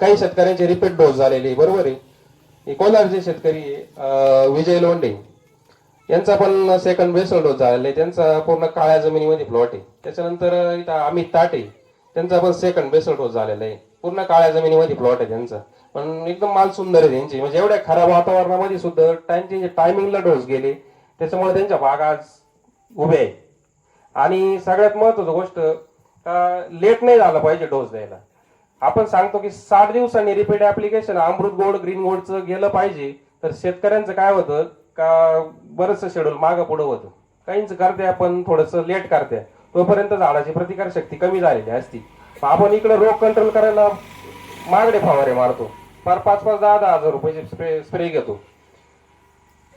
काही शेतकऱ्यांचे repeat dose झालेले बरोबर आहे. कोलारचे शेतकरी विजय लोंढे यांचा पण सेकंड बेसल डोस झालेला आहे. त्यांचा पूर्ण काळ्या जमिनीमध्ये प्लॉट आहे. त्याच्यानंतर इथं अमित ताटे त्यांचा पण सेकंड बेसल डोस झालेला आहे. पूर्ण काळ्या जमिनीमध्ये प्लॉट आहे त्यांचा, पण एकदम माल सुंदर आहे त्यांची. म्हणजे एवढ्या खराब वातावरणामध्ये सुद्धा त्यांचे टायमिंगला डोस गेले, त्याच्यामुळे त्यांच्या बाग आज उभे आहे. आणि सगळ्यात महत्वाची गोष्ट लेट नाही झाला पाहिजे डोस द्यायला. आपण सांगतो की 60 दिवसांनी रिपीट ऍप्लिकेशन अमृत गोल्ड ग्रीन गोल्डचं गेलं पाहिजे. तर शेतकऱ्यांचं काय होतं का बरंचसं शेड्यूल मागं पुढं होतं. काहींच करते आपण थोडंसं लेट करते, तोपर्यंत झाडाची प्रतिकार शक्ती कमी झालेली असती. आपण इकडे रोग कंट्रोल करायला मागडे फवारे मारतो, फार 5-5, 10-10 हजार रुपयाचे स्प्रे घेतो.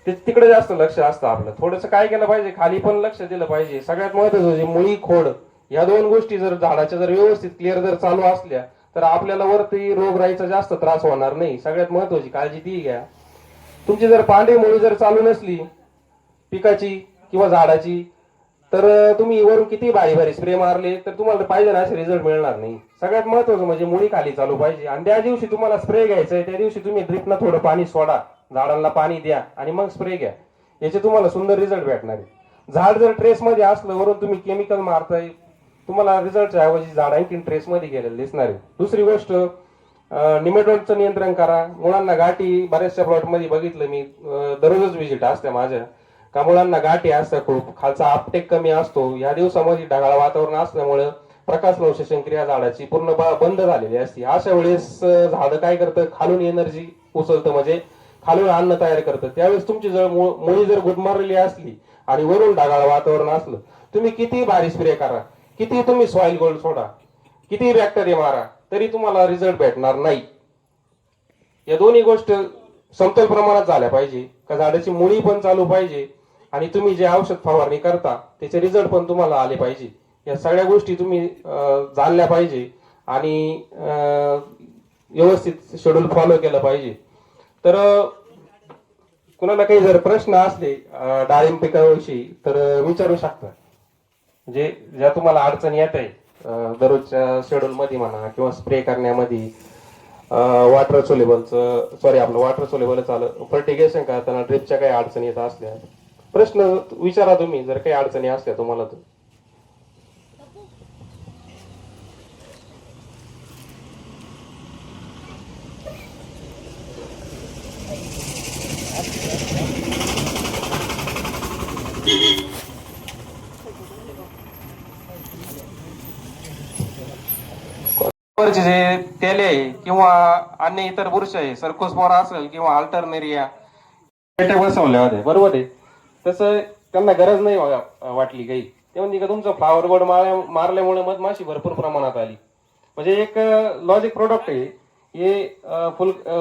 तिकडे जास्त लक्ष असतं आपलं. थोडंसं काय केलं पाहिजे, खाली पण लक्ष दिलं पाहिजे. सगळ्यात महत्वाचं म्हणजे मुळी खोड या दोन गोष्टी जर झाडाच्या जर व्यवस्थित क्लिअर जर चालू असल्या तर आपल्याला वरती रोगराईचा जास्त त्रास होणार नाही. सगळ्यात महत्वाची काळजी ती घ्या. तुमची जर पांढरी मुळी जर चालू नसली पिकाची किंवा झाडाची, तर तुम्ही वरून किती भारी भारी स्प्रे मारले तर तुम्हाला पाहिजे ना असे रिझल्ट मिळणार नाही. सगळ्यात महत्वाचं म्हणजे मुळी खाली चालू पाहिजे. आणि त्या दिवशी तुम्हाला स्प्रे घ्यायचा आहे त्या दिवशी तुम्ही ड्रिपनं थोडं पाणी सोडा, झाडांना पाणी द्या आणि मग स्प्रे घ्या. याचे तुम्हाला सुंदर रिझल्ट भेटणार आहे. झाड जर ट्रेस मध्ये असलं वरून तुम्ही केमिकल मारताय, तुम्हाला रिझल्टच्या ऐवजी झाड आणखी ट्रेस मध्ये गेलेलं दिसणार आहे. दुसरी गोष्ट, निमेटोडचं नियंत्रण करा. मुळांना गाठी बऱ्याचशा प्लॉट मध्ये बघितलं मी, दररोजच विजिट असते माझ्या, का मुळांना गाठी असतात खूप, खालचा आपटेक कमी असतो. या दिवसामध्ये ढगाळ वातावरण असल्यामुळे प्रकाश संश्लेषण क्रिया झाडाची पूर्ण बंद झालेली असते. अशा वेळेस झाड काय करतं, खालून एनर्जी उचलतं, म्हणजे खालून अन्न तयार करतं. त्यावेळेस तुमची जर मुळी जर गुदमारलेली असली आणि वरून ढगाळ वातावरण असलं, तुम्ही किती भारी स्प्रे करा, किती तुम्ही सॉइल गोल्ड सोडा, किती बॅक्टेरिया मारा, तरी तुम्हाला रिझल्ट भेटणार नाही. या दोन्ही गोष्ट समतोल प्रमाणात झाल्या पाहिजे. का झाडाची मुळी पण चालू पाहिजे आणि तुम्ही जे औषध फवारणी करता त्याचे रिझल्ट पण तुम्हाला आले पाहिजे. या सगळ्या गोष्टी तुम्ही जाणल्या पाहिजे आणि व्यवस्थित शेड्यूल फॉलो केलं पाहिजे. तर कुणाला काही जर प्रश्न असले डाळिंब पिकाविषयी तर विचारू शकता. म्हणजे ज्या तुम्हाला अडचणी येत आहे दररोजच्या शेड्यूल मध्ये म्हणा किंवा स्प्रे करण्यामध्ये, वॉटर सोलेबलच आलं, फर्टिगेशन करताना ड्रिपच्या काही अडचणी येत असल्या प्रश्न विचारा तुम्ही, जर काही अडचणी असल्या तुम्हाला तर. जे तेल आहे किंवा अन्य इतर बुरशी आहे, सर्कोस्पोरा असेल किंवा अल्टरनेरिया बसवल्या होत्या बरोबर आहे, तसं त्यांना गरज नाही वाटली काही. ते म्हणजे का तुमचं फ्लावर बोर्ड मारल्यामुळे मधमाशी भरपूर प्रमाणात आली. म्हणजे एक लॉजिक प्रोडक्ट आहे हे.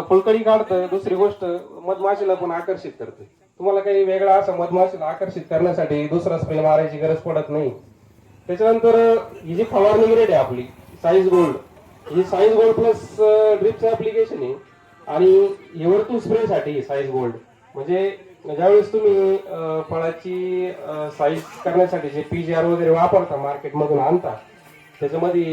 फुलकडी काढतं. दुसरी गोष्ट मधमाशीला पण आकर्षित करतं. तुम्हाला काही वेगळा असं मधमाशीला आकर्षित करण्यासाठी दुसरा स्प्रे मारायची गरज पडत नाही. त्याच्यानंतर ही जी फवारणी ग्रेड आहे आपली साईज गोल्ड, ही साईज गोल्ड प्लस ड्रिपचं ऍप्लिकेशन आहे आणि हे वरतून स्प्रे साठी साईज गोल्ड. म्हणजे ज्यावेळेस तुम्ही फळाची साईज करण्यासाठी जे PGR वगैरे वापरता मार्केटमधून आणता, त्याच्यामध्ये